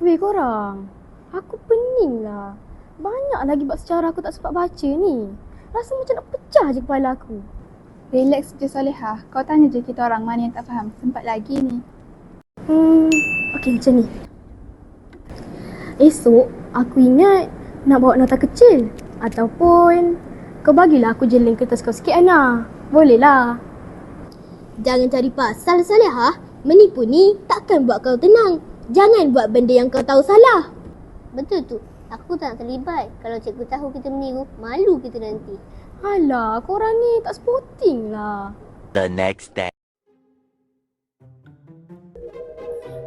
Weh korang, aku pening lah. Banyak lagi bab sejarah aku tak sempat baca ni. Rasa macam nak pecah je kepala aku. Relax je Solehah. Kau tanya je kita orang mana yang tak faham. Sempat lagi ni. Okey macam ni. Esok aku ingat nak bawa nota kecil. Ataupun kau bagilah aku je link kertas kau sikit Ana. Boleh lah. Jangan cari pasal Solehah. Menipu ni takkan buat kau tenang. Jangan buat benda yang kau tahu salah. Betul tu. Aku tak nak terlibat. Kalau cikgu tahu kita meniru, malu kita nanti. Alah, korang ni tak sporting lah. The next day.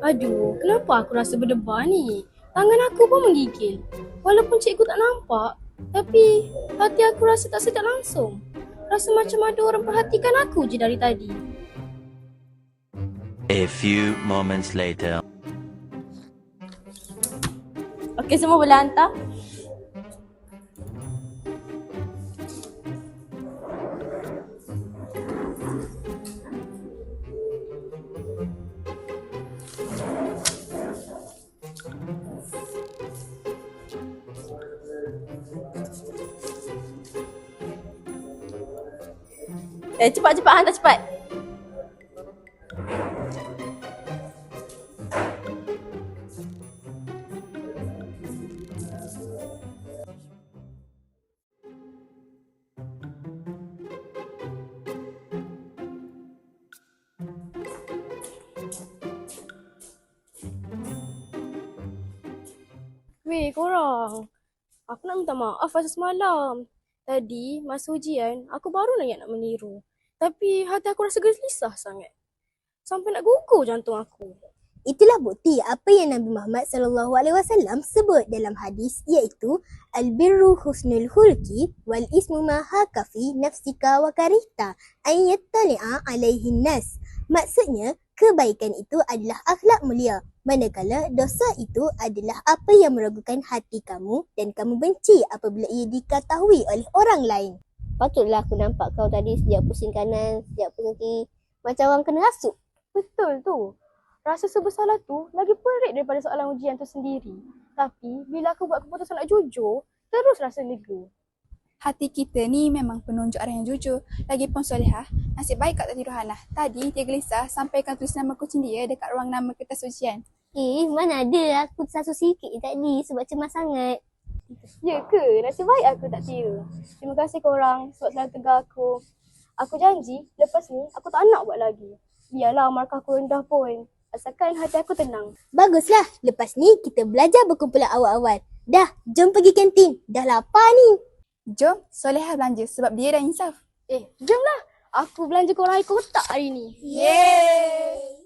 Aduh, kenapa aku rasa berdebar ni? Tangan aku pun menggigil. Walaupun cikgu tak nampak, tapi hati aku rasa tak sedap langsung. Rasa macam ada orang perhatikan aku je dari tadi. A few moments later. Okey, semua boleh hantar? Cepat hantar cepat. Weh korang, aku nak minta maaf pasal semalam. Tadi masa ujian, aku baru nak meniru. Tapi hati aku rasa gelisah sangat. Sampai nak gugur jantung aku. Itulah bukti apa yang Nabi Muhammad SAW sebut dalam hadis, iaitu al-birru husnul hulki wal ismu ma haka fi nafsika wa karihta an yattali'a alaihin nas. Maksudnya, kebaikan itu adalah akhlak mulia, manakala dosa itu adalah apa yang meragukan hati kamu dan kamu benci apabila ia diketahui oleh orang lain. Patutlah aku nampak kau tadi sejak pusing kanan, sejak pusing kiri. Macam orang kena rasuk. Betul tu. Rasa bersalah tu lagi perit daripada soalan ujian tu sendiri. Tapi bila aku buat keputusan nak jujur, terus rasa lega. Hati kita ni memang penunjuk arah yang jujur. Lagipun Solehah, nasib baik Kak Tati Rohanah. Tadi dia gelisah sampaikan tulis nama kucing dia dekat ruang nama kertas ujian. Mana ada. Aku tersasul sikit tadi sebab cemas sangat. Ya ke? Nasib baik aku tak kira. Terima kasih korang sebab selalu tegar aku. Aku janji lepas ni aku tak nak buat lagi. Biarlah markah aku rendah pun. Asalkan hati aku tenang. Baguslah, lepas ni kita belajar berkumpulan awal-awal. Dah, jom pergi kantin. Dah lapar ni. Jom Solehah belanja sebab dia dah insaf. Jomlah. Aku belanja korang air kotak hari ni. Yeay!